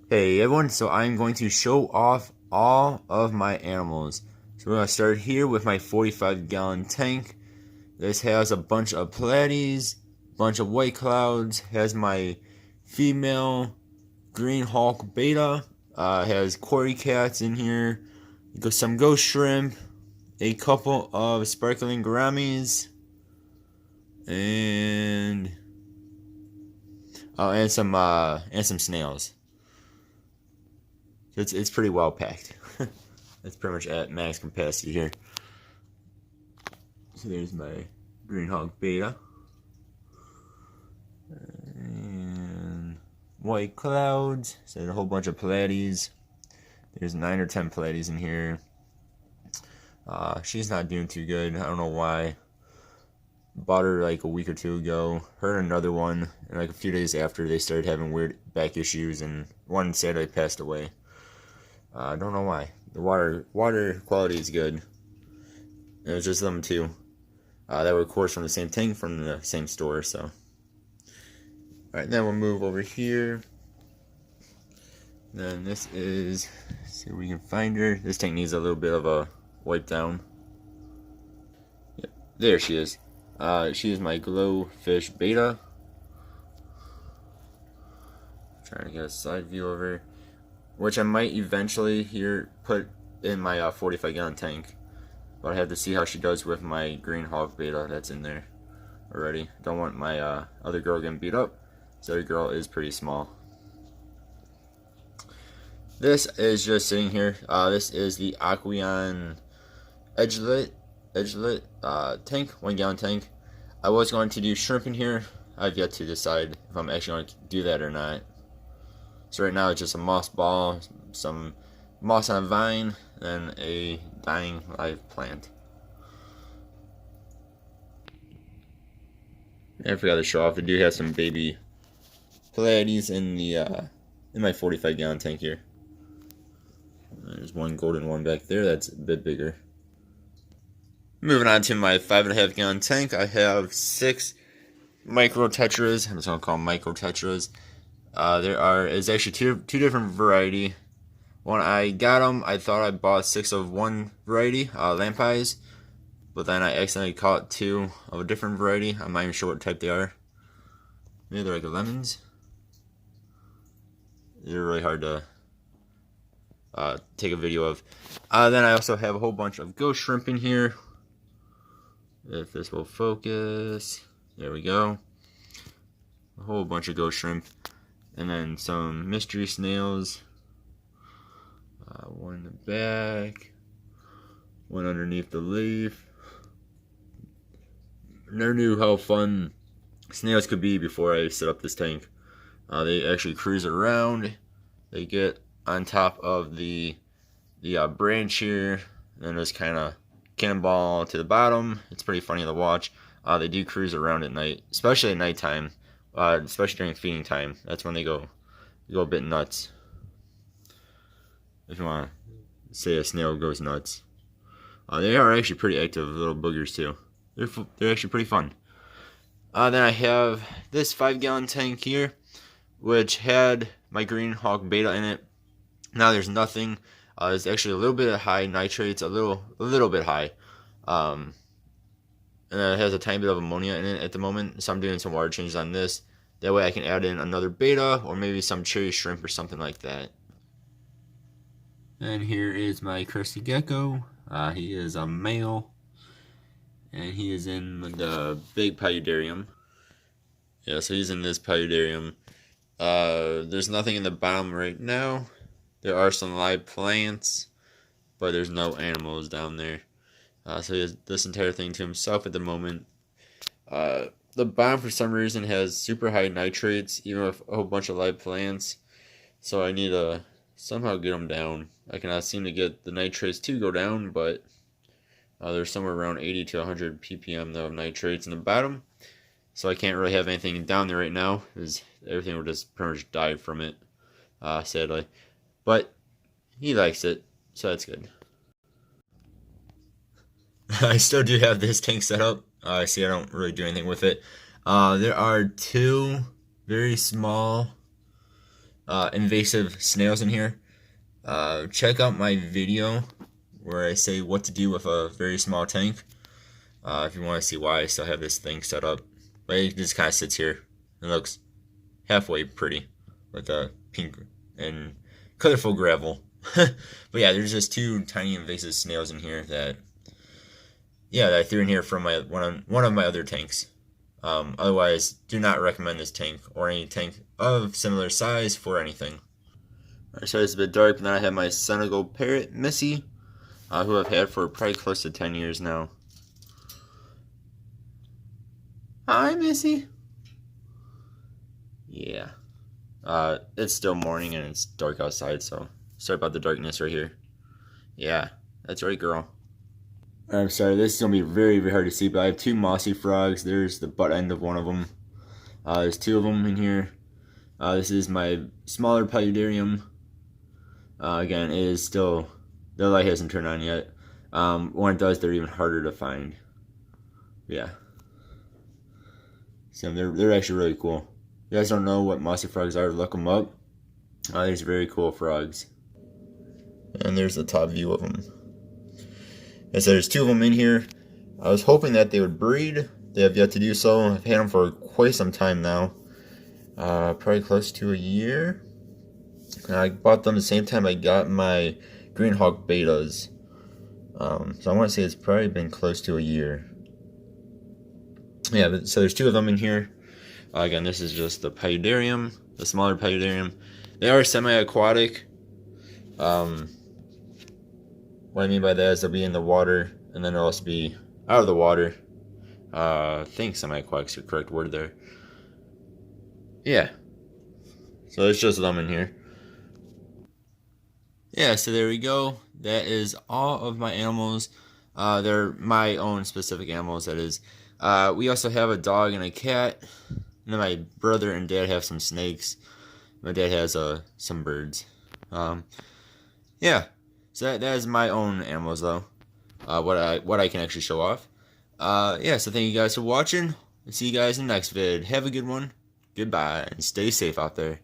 Hey everyone, so I'm going to show off all of my animals. So we're going to start here with my 45-gallon tank. This has a bunch of platies, bunch of white clouds, has my female green hawk beta, has quarry cats in here, some ghost shrimp, a couple of sparkling gouramis, and some snails. It's pretty well packed. It's pretty much at max capacity here. So there's my green hawk beta. And white clouds. So there's a whole bunch of platies. There's 9 or 10 platies in here. She's not doing too good. I don't know why. Bought her like a week or two ago. Her and another one. And like a few days after, they started having weird back issues. And one sadly passed away. I don't know why. The water quality is good. It was just them two. That were, of course, from the same tank, from the same store, so. Alright, then we'll move over here. Then this is, see if we can find her. This tank needs a little bit of a wipe down. Yep, there she is. She is my glowfish beta. Trying to get a side view of her, which I might eventually here put in my 45-gallon tank. But I have to see how she does with my green hawk beta that's in there already. Don't want my other girl getting beat up. This other girl is pretty small. This is just sitting here. This is the Aqueon Edgelit tank, 1-gallon tank. I was going to do shrimp in here. I've yet to decide if I'm actually going to do that or not. So right now it's just a moss ball, some moss on a vine, and a dying live plant. I forgot to show off. I do have some baby Pleiades in my 45-gallon tank here. There's one golden one back there that's a bit bigger. Moving on to my 5.5-gallon tank, I have 6 micro Tetras. I'm just gonna call them micro Tetras. There's actually two different variety. When I got them, I thought I bought 6 of one variety, lamp eyes, but then I accidentally caught 2 of a different variety. I'm not even sure what type they are. Maybe they're like lemons. They're really hard to take a video of. Then I also have a whole bunch of ghost shrimp in here. If this will focus, there we go. A whole bunch of ghost shrimp. And then some mystery snails. One in the back. One underneath the leaf. Never knew how fun snails could be before I set up this tank. They actually cruise around. They get on top of the branch here. And then just kind of cannonball to the bottom. It's pretty funny to watch. They do cruise around at night, especially at nighttime. Especially during feeding time. That's when they go a bit nuts. If you want to say a snail goes nuts. They are actually pretty active little boogers too. They're actually pretty fun. Then I have this 5-gallon tank here, which had my green hawk beta in it. Now there's nothing. There's actually a little bit of high nitrates, a little bit high. And it has a tiny bit of ammonia in it at the moment, so I'm doing some water changes on this. That way I can add in another beta, or maybe some cherry shrimp or something like that. And here is my Christie Gecko. He is a male, and he is in the big paludarium. Yeah, so he's in this paludarium. There's nothing in the bottom right now. There are some live plants, but there's no animals down there. So he has this entire thing to himself at the moment. The bottom, for some reason, has super high nitrates, even with a whole bunch of live plants. So I need to somehow get them down. I cannot seem to get the nitrates to go down, but there's somewhere around 80 to 100 ppm of nitrates in the bottom. So I can't really have anything down there right now, because everything will just pretty much die from it, sadly. But he likes it, so that's good. I still do have this tank set up. See, I don't really do anything with it. There are 2 very small invasive snails in here. Check out my video where I say what to do with a very small tank. If you want to see why I still have this thing set up. But it just kind of sits here. It looks halfway pretty with a pink and colorful gravel. But yeah, there's just two tiny invasive snails in here that I threw in here from my one of my other tanks. Otherwise, do not recommend this tank or any tank of similar size for anything. Alright, so it's a bit dark, but then I have my Senegal Parrot, Missy, who I've had for probably close to 10 years now. Hi, Missy. Yeah. It's still morning and it's dark outside, so sorry about the darkness right here. Yeah, that's right, girl. I'm sorry, this is going to be very, very hard to see, but I have two mossy frogs. There's the butt end of one of them. There's two of them in here. This is my smaller paludarium. Again, it is still, the light hasn't turned on yet. When it does, they're even harder to find. Yeah. So they're actually really cool. If you guys don't know what mossy frogs are, look them up. These very cool frogs. And there's the top view of them. And so there's two of them in here. I was hoping that they would breed. They have yet to do so. I've had them for quite some time now. Probably close to a year. I bought them the same time I got my Green Hawk betas. So I want to say it's probably been close to a year. Yeah, so there's two of them in here. Again, this is just the paludarium, the smaller paludarium. They are semi-aquatic. What I mean by that is they'll be in the water, and then they'll also be out of the water. I think semi-aquatic is the correct word there. Yeah. So there's just them in here. Yeah, so there we go. That is all of my animals. They're my own specific animals, that is. We also have a dog and a cat. And then my brother and dad have some snakes. My dad has some birds. Yeah. So that is my own animals, though. What I can actually show off. Yeah, so thank you guys for watching. I'll see you guys in the next vid. Have a good one. Goodbye, and stay safe out there.